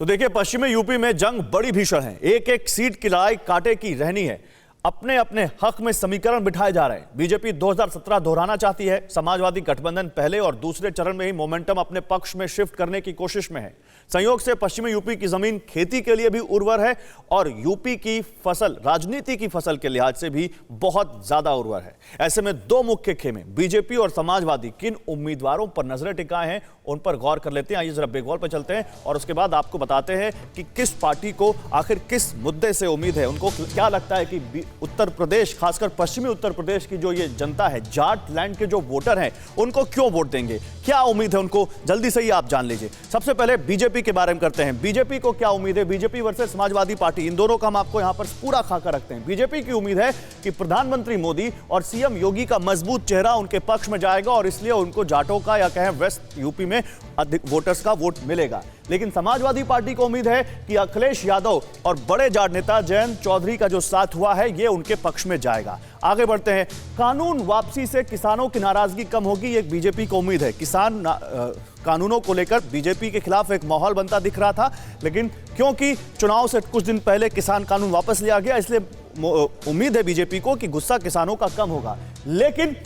तो देखिए, पश्चिमी यूपी में जंग बड़ी भीषण है। एक एक सीट की लड़ाई कांटे की रहनी है। अपने अपने हक में समीकरण बिठाए जा रहे हैं। बीजेपी 2017 दोहराना चाहती है। समाजवादी गठबंधन पहले और दूसरे चरण में ही मोमेंटम अपने पक्ष में शिफ्ट करने की कोशिश में है। संयोग से पश्चिमी यूपी की जमीन खेती के लिए भी उर्वर है और यूपी की फसल राजनीति की फसल के लिहाज से भी बहुत ज्यादा उर्वर है। ऐसे में दो मुख्य खेमे बीजेपी और समाजवादी किन उम्मीदवारों पर नजरें टिकाए हैं, उन पर गौर कर लेते हैं। आइए जरा बेगौर पर चलते हैं और उसके बाद आपको बताते हैं कि किस पार्टी को आखिर किस मुद्दे से उम्मीद है। उनको क्या लगता है कि उत्तर प्रदेश, खासकर पश्चिमी उत्तर प्रदेश की जो ये जनता है, जाट लैंड के जो वोटर हैं, उनको क्यों वोट देंगे, क्या उम्मीद है उनको, जल्दी से ही आप जान लीजिए। सबसे पहले बीजेपी के बारे में करते हैं। बीजेपी को क्या उम्मीद है? बीजेपी वर्सेस समाजवादी पार्टी, इन दोनों का हम आपको यहां पर पूरा खाका रखते हैं। बीजेपी की उम्मीद है कि प्रधानमंत्री मोदी और सीएम योगी का मजबूत चेहरा उनके पक्ष में जाएगा और इसलिए उनको जाटों का या कहें वेस्ट यूपी में अधिक वोटर्स का वोट मिलेगा। लेकिन समाजवादी पार्टी को उम्मीद है कि अखिलेश यादव और बड़े जाट नेता जयंत चौधरी का जो साथ हुआ है, यह उनके पक्ष में जाएगा। आगे बढ़ते हैं। कानून वापसी से किसानों की नाराजगी कम होगी, एक बीजेपी को उम्मीद है। किसान कानूनों को लेकर बीजेपी के खिलाफ एक माहौल बनता दिख रहा था, लेकिन क्योंकि चुनाव से कुछ दिन पहले किसान कानून वापस लिया गया, इसलिए उम्मीद है बीजेपी को कि गुस्सा किसानों का कम होगा। लेकिन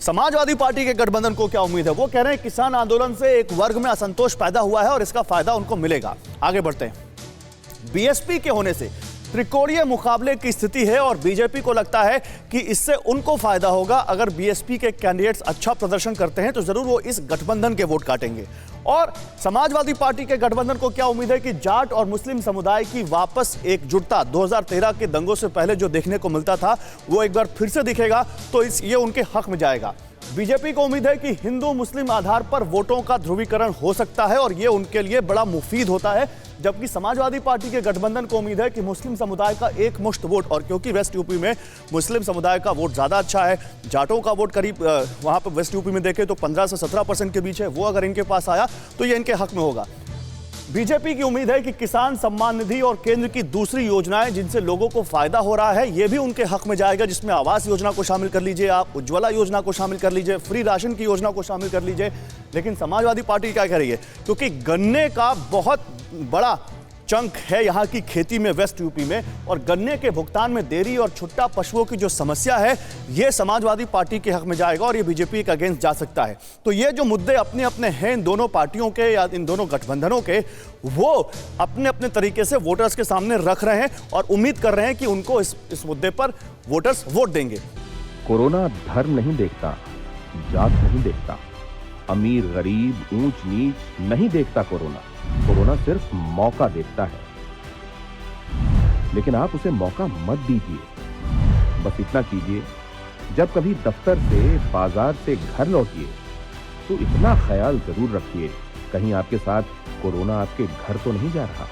समाजवादी पार्टी के गठबंधन को क्या उम्मीद है? वो कह रहे हैं किसान आंदोलन से एक वर्ग में असंतोष पैदा हुआ है और इसका फायदा उनको मिलेगा। आगे बढ़ते हैं। बीएसपी के होने से त्रिकोणीय मुकाबले की स्थिति है और बीजेपी को लगता है कि इससे उनको फायदा होगा। अगर बीएसपी के कैंडिडेट्स अच्छा प्रदर्शन करते हैं तो जरूर वो इस गठबंधन के वोट काटेंगे। और समाजवादी पार्टी के गठबंधन को क्या उम्मीद है कि जाट और मुस्लिम समुदाय की वापस एकजुटता 2013 के दंगों से पहले जो देखने को मिलता था, वो एक बार फिर से दिखेगा, तो ये उनके हक में जाएगा। बीजेपी को उम्मीद है कि हिंदू मुस्लिम आधार पर वोटों का ध्रुवीकरण हो सकता है और ये उनके लिए बड़ा मुफीद होता है। जबकि समाजवादी पार्टी के गठबंधन को उम्मीद है कि मुस्लिम समुदाय का एक मुश्त वोट, और क्योंकि वेस्ट यूपी में मुस्लिम समुदाय का वोट ज़्यादा अच्छा है, जाटों का वोट करीब वहाँ पर वेस्ट यूपी में देखें तो 15 से 17% के बीच है, वो अगर इनके पास आया तो ये इनके हक में होगा। बीजेपी की उम्मीद है कि किसान सम्मान निधि और केंद्र की दूसरी योजनाएं जिनसे लोगों को फायदा हो रहा है, ये भी उनके हक में जाएगा, जिसमें आवास योजना को शामिल कर लीजिए, आप उज्ज्वला योजना को शामिल कर लीजिए, फ्री राशन की योजना को शामिल कर लीजिए। लेकिन समाजवादी पार्टी क्या कह रही है? क्योंकि गन्ने का बहुत बड़ा चंक है यहाँ की खेती में वेस्ट यूपी में, और गन्ने के भुगतान में देरी और छुट्टा पशुओं की जो समस्या है, ये समाजवादी पार्टी के हक में जाएगा और ये बीजेपी के अगेंस्ट जा सकता है। तो ये जो मुद्दे अपने अपने हैं इन दोनों पार्टियों के या इन दोनों गठबंधनों के, वो अपने अपने तरीके से वोटर्स के सामने रख रहे हैं और उम्मीद कर रहे हैं कि उनको इस मुद्दे पर वोटर्स वोट देंगे। कोरोना धर्म नहीं देखता, जात नहीं देखता, अमीर गरीब ऊंच नीच नहीं देखता। कोरोना सिर्फ मौका देखता है, लेकिन आप उसे मौका मत दीजिए। बस इतना कीजिए, जब कभी दफ्तर से, बाजार से घर लौटिए तो इतना ख्याल जरूर रखिए, कहीं आपके साथ कोरोना आपके घर तो नहीं जा रहा।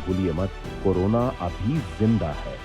भूलिए मत, कोरोना अभी जिंदा है।